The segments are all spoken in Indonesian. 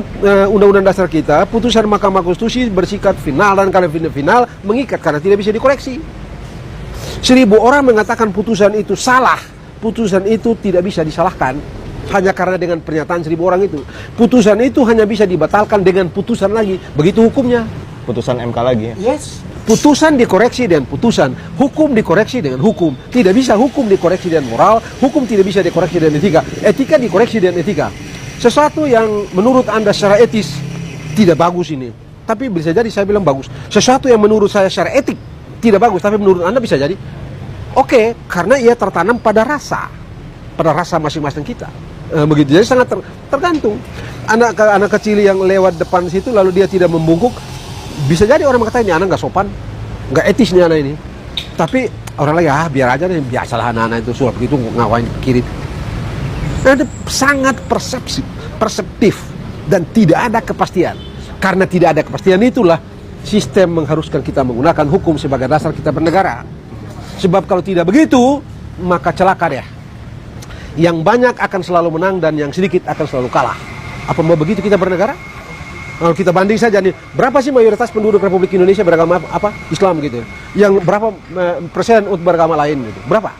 menurut Undang-Undang Dasar kita, putusan Mahkamah Konstitusi bersifat final dan kalau final mengikat karena tidak bisa dikoreksi. 1000 orang mengatakan putusan itu salah, putusan itu tidak bisa disalahkan hanya karena dengan pernyataan 1000 orang itu. Putusan itu hanya bisa dibatalkan dengan putusan lagi, begitu hukumnya. Putusan MK lagi. Yes. Putusan dikoreksi dengan putusan, hukum dikoreksi dengan hukum. Tidak bisa hukum dikoreksi dengan moral, hukum tidak bisa dikoreksi dengan etika, etika dikoreksi dengan etika. Sesuatu yang menurut Anda secara etis tidak bagus ini, tapi bisa jadi saya bilang bagus. Sesuatu yang menurut saya secara etik tidak bagus, tapi menurut Anda bisa jadi oke, karena ia tertanam pada rasa masing-masing kita. Begitu, jadi sangat tergantung. Anak kecil yang lewat depan situ lalu dia tidak membungkuk, bisa jadi orang mengatakan ini anak nggak sopan, nggak etis nih anak ini. Tapi orang lagi biar aja deh, biasalah anak-anak itu suap gitu ngawain kiri. Ada sangat perseptif dan tidak ada kepastian. Karena tidak ada kepastian itulah sistem mengharuskan kita menggunakan hukum sebagai dasar kita bernegara. Sebab kalau tidak begitu, maka celaka ya. Yang banyak akan selalu menang dan yang sedikit akan selalu kalah. Apa mau begitu kita bernegara? Kalau kita banding saja nih, berapa sih mayoritas penduduk Republik Indonesia beragama apa? Islam gitu. Yang berapa persen beragama lain gitu? Berapa?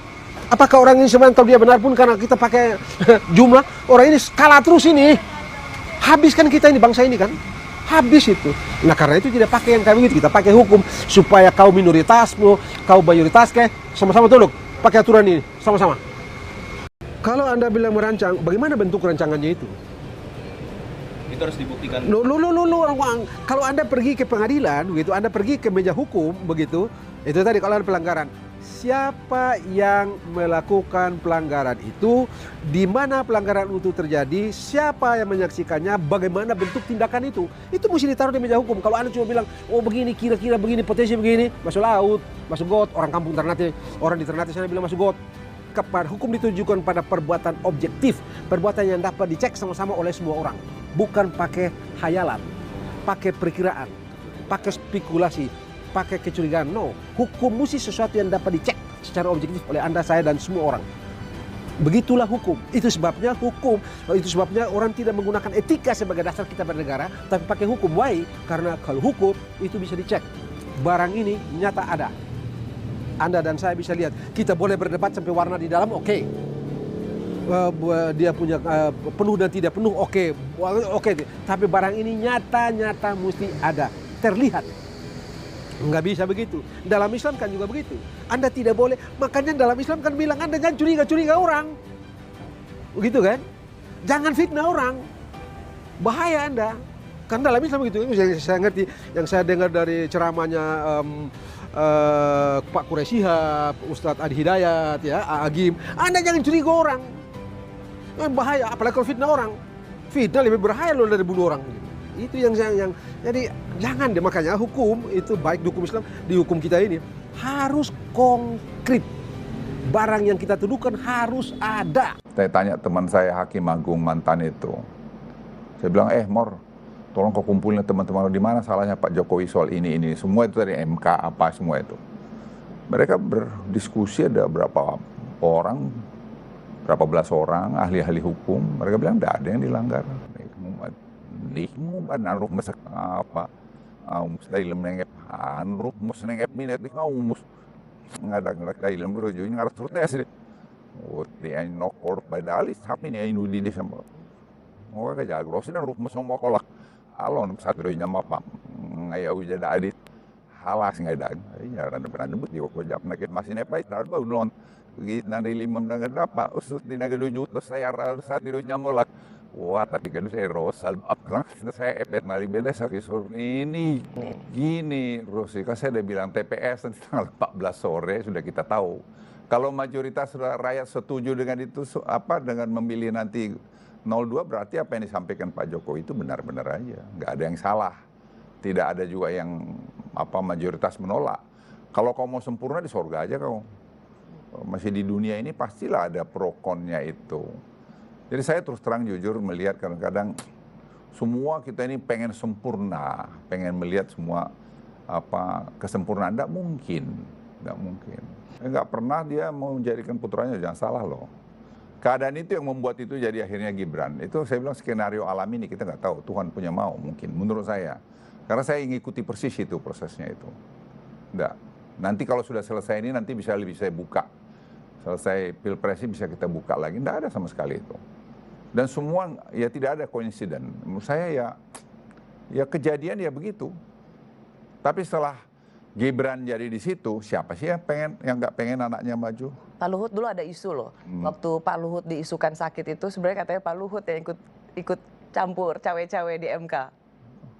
Apakah orang ini sebenarnya kalau dia benar pun karena kita pakai jumlah, orang ini kalah terus ini. Habiskan kita ini, bangsa ini kan. Habis itu. Nah karena itu tidak pakai yang kayak begitu, kita pakai hukum supaya kau minoritasmu, kau mayoritas sama-sama tunduk. Pakai aturan ini, sama-sama. Kalau Anda bilang merancang, bagaimana bentuk rancangannya itu? Itu harus dibuktikan. Kalau Anda pergi ke pengadilan, begitu, Anda pergi ke meja hukum, begitu, itu tadi kalau ada pelanggaran. Siapa yang melakukan pelanggaran itu, di mana pelanggaran itu terjadi, siapa yang menyaksikannya, bagaimana bentuk tindakan itu mesti ditaruh di meja hukum. Kalau Anda cuma bilang, oh begini, kira-kira begini, potensi begini, masuk laut, masuk got, orang kampung Ternate, orang di Ternate sana bilang masuk got. Hukum ditujukan pada perbuatan objektif, perbuatan yang dapat dicek sama-sama oleh semua orang, bukan pakai hayalan, pakai perkiraan, pakai spekulasi, pakai kecurigaan. No, hukum mesti sesuatu yang dapat dicek secara objektif oleh Anda, saya, dan semua orang. Begitulah hukum. Itu sebabnya orang tidak menggunakan etika sebagai dasar kita bernegara, tapi pakai hukum. Why? Karena kalau hukum itu bisa dicek. Barang ini nyata ada. Anda dan saya bisa lihat. Kita boleh berdebat sampai warna di dalam, oke. Dia punya penuh dan tidak penuh, oke. Tapi barang ini nyata mesti ada, terlihat. Nggak bisa begitu. Dalam Islam kan juga begitu. Anda tidak boleh, makanya dalam Islam kan bilang Anda jangan curiga orang. Begitu kan? Jangan fitnah orang. Bahaya Anda. Kan dalam Islam begitu. Yang saya ngerti, yang saya dengar dari ceramahnya Pak Quraisy Shihab, Ustadz Adi Hidayat, ya, Agim. Anda jangan curiga orang. Bahaya, apalagi kalau fitnah orang. Fitnah lebih berbahaya loh dari bunuh orang. Itu yang jadi jangan deh, makanya hukum itu baik di hukum Islam, di hukum kita ini harus konkret. Barang yang kita tuduhkan harus ada. Saya tanya teman saya Hakim Agung mantan itu. Saya bilang, Mor, tolong kau kumpulin teman-teman di mana salahnya Pak Jokowi soal ini. Semua itu dari MK apa semua itu. Mereka berdiskusi, ada berapa orang, berapa belas orang ahli-ahli hukum. Mereka bilang tidak ada yang dilanggar. Naruh masak apa dahil menengep anruh mus nengep minat mus ngadak dahil merujuk ngarah protes deh di nokor badalis tapi nih inu di sama mau kayak jagros dan ruh mus mau kolak alon satu rohnya apa ngaya udah adit halas ngadak ya rada pernah debut di kojak nakit masih nepai tar bau non begitu nanti limam dengan apa usus di naga dujut terus saya rasa di rohnya molak. Wah, tapi kan saya rosal, saya epet mali beda sakit ini gini, Rosika saya udah bilang TPS nanti tanggal 14 sore sudah kita tahu. Kalau mayoritas rakyat setuju dengan itu, dengan memilih nanti 02 berarti apa yang disampaikan Pak Jokowi itu benar-benar aja, nggak ada yang salah, tidak ada juga yang mayoritas menolak. Kalau kau mau sempurna di sorga aja kau, masih di dunia ini pastilah ada pro konnya itu. Jadi saya terus terang jujur melihat kadang-kadang semua kita ini pengen sempurna, pengen melihat semua kesempurnaan. Nggak mungkin. Nggak pernah dia mau menjadikan putranya, jangan salah loh. keadaan itu yang membuat itu jadi akhirnya Gibran. Itu saya bilang skenario alam ini kita nggak tahu, Tuhan punya mau mungkin menurut saya. Karena saya ngikuti persis itu prosesnya itu. Nggak. Nanti kalau sudah selesai ini nanti bisa lebih saya buka. Selesai pilpres ini bisa kita buka lagi. Nggak ada sama sekali itu. Dan semua ya tidak ada koinsiden. Menurut saya ya kejadian ya begitu. Tapi setelah Gibran jadi di situ, siapa sih yang nggak pengen anaknya maju? Pak Luhut dulu ada isu loh. Waktu Pak Luhut diisukan sakit itu sebenarnya katanya Pak Luhut yang ikut campur cawe-cawe di MK.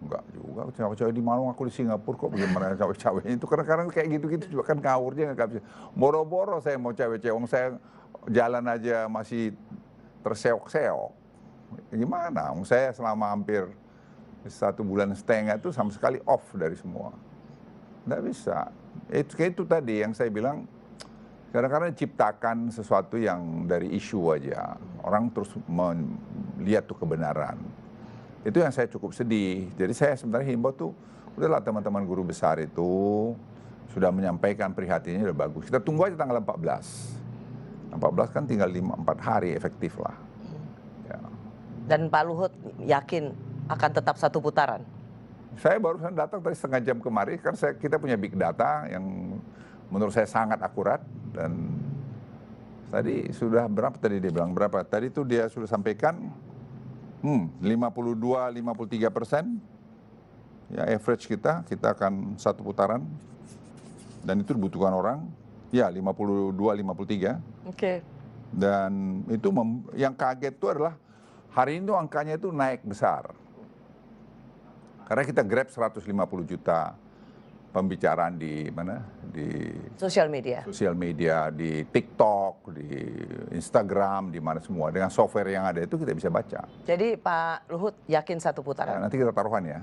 Enggak juga, cawe-cawe di Malang, aku di Singapura kok bagaimana cawe-cawe itu. Kadang-kadang kayak gitu-gitu juga kan ngawur dia nggak bisa. Boro-boro saya mau cawe-cawe, saya jalan aja masih terseok-seok. Gimana? Saya selama hampir 1,5 bulan itu sama sekali off dari semua. Nggak bisa. Itu tadi yang saya bilang, kadang-kadang ciptakan sesuatu yang dari isu aja. Orang terus melihat tuh kebenaran. Itu yang saya cukup sedih. Jadi saya sebenarnya himbau tuh, udahlah teman-teman guru besar itu sudah menyampaikan prihatinnya udah bagus. Kita tunggu aja tanggal 14. 14 kan tinggal 4 hari efektif lah. Ya. Dan Pak Luhut yakin akan tetap satu putaran? Saya barusan datang tadi setengah jam kemarin, kan kita punya big data yang menurut saya sangat akurat. Dan tadi sudah berapa tadi dia bilang berapa? Tadi tuh dia sudah sampaikan 52-53%. Ya average kita akan satu putaran. Dan itu dibutuhkan orang. Ya 52-53. Oke. Dan itu yang kaget itu adalah hari ini tuh angkanya itu naik besar. Karena kita grab 150 juta pembicaraan di mana? Di Sosial media. Sosial media, di TikTok, di Instagram, di mana semua. Dengan software yang ada itu kita bisa baca. Jadi Pak Luhut yakin satu Ya, putaran? nanti kita taruhan ya.